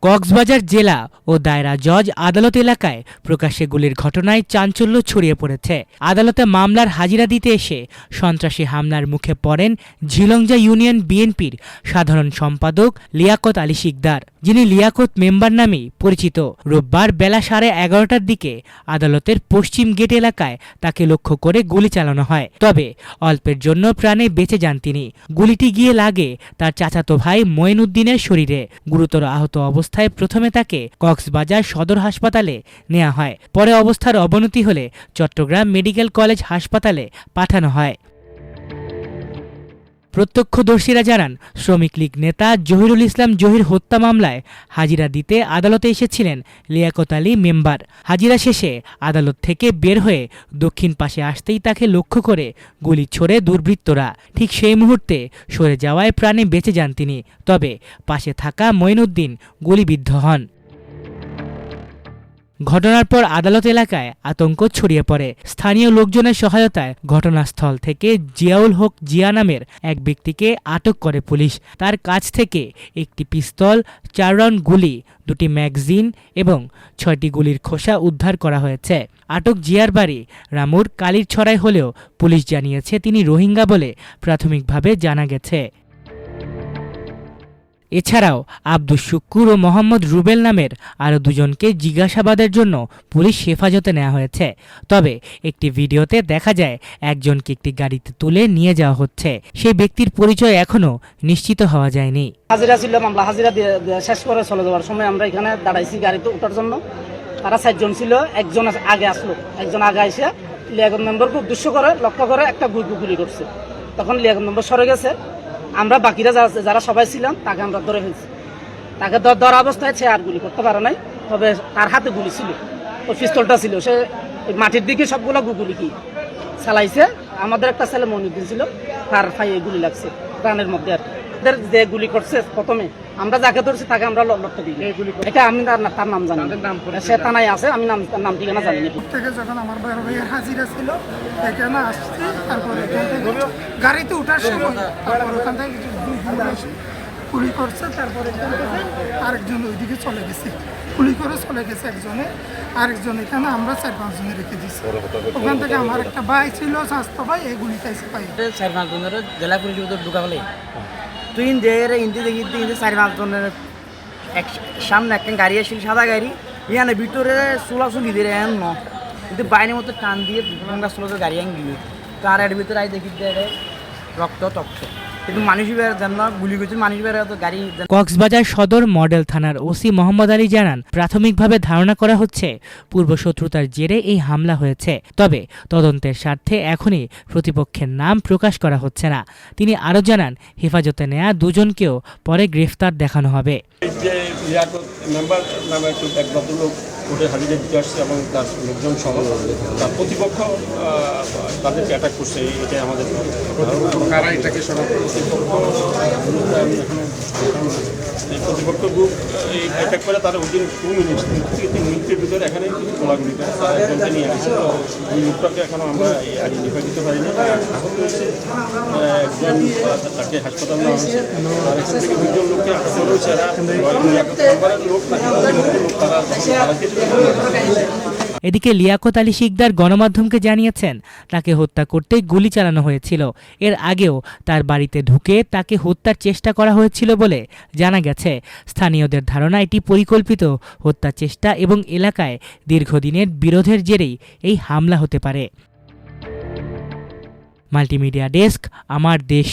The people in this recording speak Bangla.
কক্সবাজার জেলা ও দায়রা জজ আদালত এলাকায় প্রকাশ্যে গুলির ঘটনায় চাঞ্চল্য ছড়িয়ে পড়েছে। আদালতে মামলার হাজিরা দিতে এসে সন্ত্রাসী হামলার মুখে পড়েন ঝিলংজা ইউনিয়ন বিএনপির সাধারণ সম্পাদক লিয়াকত আলী শিকদার, যিনি লিয়াকত মেম্বার নামেই পরিচিত। রোববার বেলা 11:30টার দিকে আদালতের পশ্চিম গেট এলাকায় তাকে লক্ষ্য করে গুলি চালানো হয়। তবে অল্পের জন্য প্রাণে বেঁচে যান তিনি। গুলিটি গিয়ে লাগে তার চাচাতো ভাই মঈনুদ্দিনের শরীরে। গুরুতর আহত অবস্থায় প্রথমে তাকে কক্সবাজার সদর হাসপাতালে নেওয়া হয়। পরে অবস্থার অবনতি হলে চট্টগ্রাম মেডিকেল কলেজ হাসপাতালে পাঠানো হয়। প্রত্যক্ষদর্শীরা জানান, শ্রমিক লীগ নেতা জহিরুল ইসলাম জহির হত্যা মামলায় হাজিরা দিতে আদালতে এসেছিলেন লিয়াকত আলী মেম্বার। হাজিরা শেষে আদালত থেকে বের হয়ে দক্ষিণ পাশে আসতেই তাকে লক্ষ্য করে গুলি ছোড়ে দুর্বৃত্তরা। ঠিক সেই মুহূর্তে সরে যাওয়ায় প্রাণে বেঁচে যান তিনি। তবে পাশে থাকা মঈনুদ্দিন গুলিবিদ্ধ হন। ঘটনার পর আদালত এলাকায় আতঙ্ক ছড়িয়ে পড়ে। স্থানীয় লোকজনের সহায়তায় ঘটনাস্থল থেকে জিয়াউল হক জিয়া নামের এক ব্যক্তিকে আটক করে পুলিশ। তার কাছ থেকে একটি পিস্তল, 4 রাউন্ড গুলি, 2টি ম্যাগাজিন এবং 6টি গুলির খোসা উদ্ধার করা হয়েছে। আটক জিয়ার বাড়ি রামুর কালীর ছড়ায় হলেও পুলিশ জানিয়েছে তিনি রোহিঙ্গা বলে প্রাথমিকভাবে জানা গেছে। এছাড়াও আব্দুস শুক্কুর ও মোহাম্মদ রুবেল নামের আরও দুজনকে জিজ্ঞাসাবাদের জন্য পুলিশ হেফাজতে নেওয়া হয়েছে। তবে একটি ভিডিওতে দেখা যায় একজনকে একটি গাড়িতে তুলে নিয়ে যাওয়া হচ্ছে। সেই ব্যক্তির পরিচয় এখনও নিশ্চিত হওয়া যায়নি। হাজিরা ছিল, মামলা হাজিরা শেষ করে চলে যাওয়ার সময় আমরা এখানে দাঁড়াইছি গাড়িতে ওঠার জন্য। তারা 4 জন ছিল, একজন আগে আসলো। একজন আগে এসে লিয়াকত মেম্বারকে উদ্দেশ্য করে লক্ষ্য করে একটা গুলি করছে। তখন লিয়াকত মেম্বার সরে গেছে। আমরা বাকিরা যারা সবাই ছিলাম তাকে আমরা ধরে ফেলছি। তাকে ধরা অবস্থায় সে আর গুলি করতে পারে নাই। তবে তার হাতে গুলি ছিল, ওই পিস্তলটা ছিল। সে মাটির দিকে সবগুলো গুলি কি চালাইছে। আমাদের একটা ছেলে মঈনুদ্দিন ছিল, তার পায়ে গুলি লাগছে প্রাণের মধ্যে। আর যে গুলি করছে প্রথমে আমরা যাকে ধরছি তাকে আমরা লক্ষ্য দিই। এটা আমি তার নাম জানি, সে থানায় আছে, আমি নাম ঠিকানা জানি না। থেকে যখন আমার ভাইয়ের হাজিরা ছিল এখানে আসছি, তারপরে গাড়িতে ওঠার সময় তারপর ওখান থেকে গুলি করছে। তারপরে আরেকজন ওইদিকে চলে গেছে, গুলি করে চলে গেছে একজনে। আরেকজন এখানে আমরা 4-5 জনে রেখে দিচ্ছি। ওখান থেকে আমার একটা ভাই ছিল, স্বাস্থ্য ভাই, এই গুলি খাইছে পাই 4-5 জনের জেলা পুলিশ ঢুকা ফেলে। তুই ইন্দি দেখি 4-5 জনের সামনে একটা গাড়ি আসছিল, সাদা গাড়ি। ইয়ানে ভিতরে চুলাচুলি দিয়ে এন ন, কিন্তু বাইরের মতো টান দিয়ে চুলা গাড়ি আন দিয়ে তার এর ভিতরে আই দেখি রক্ত তক্ত। কিন্তু মানুষ বের জানা গুলি করছে, মানুষ বের তো গাড়ি। কক্সবাজার সদর মডেল থানার ওসি মোহাম্মদ আলী জানান, প্রাথমিকভাবে ধারণা করা হচ্ছে পূর্বশত্রুতার জেরে এই হামলা হয়েছে। তবে তদন্তের স্বার্থে এখনই প্রতিপক্ষের নাম প্রকাশ করা হচ্ছে না। তিনি আরও জানান, হেফাজতে নেওয়া দুজনকেও পরে গ্রেফতার দেখানো হবে। হাজিরা দিতে আসছে এবং তার লোকজন সহ তার প্রতিপক্ষ তাদেরকে অ্যাটাক করছে। এটাই আমাদের প্রতিপক্ষ গ্রুপ এই অ্যাটাক করে তারা উইদিন 2 মিনিট থেকে 3 মিনিটের ভিতরে এখানে গোলাগুলি করে তারা একজনকে নিয়ে আসছে। ওই লোকটাকে এখনও আমরা আইডেন্টিফাই দিতে পারিনি। আহত হয়েছে একজন, তাকে হাসপাতাল নেওয়া হয়েছে। আর এখান থেকে 2 জন লোককে আহত হয়েছে। এদিকে লিয়াকত আলী শিকদার গণমাধ্যমকে জানিয়েছেন, তাকে হত্যা করতে গুলি চালানো হয়েছিল। এর আগেও তার বাড়িতে ঢুকে তাকে হত্যার চেষ্টা করা হয়েছিল বলে জানা গেছে। স্থানীয়দের ধারণা এটি পরিকল্পিত হত্যা চেষ্টা এবং এলাকায় দীর্ঘদিনের বিরোধের জেরেই এই হামলা হতে পারে। মাল্টিমিডিয়া ডেস্ক, আমার দেশ।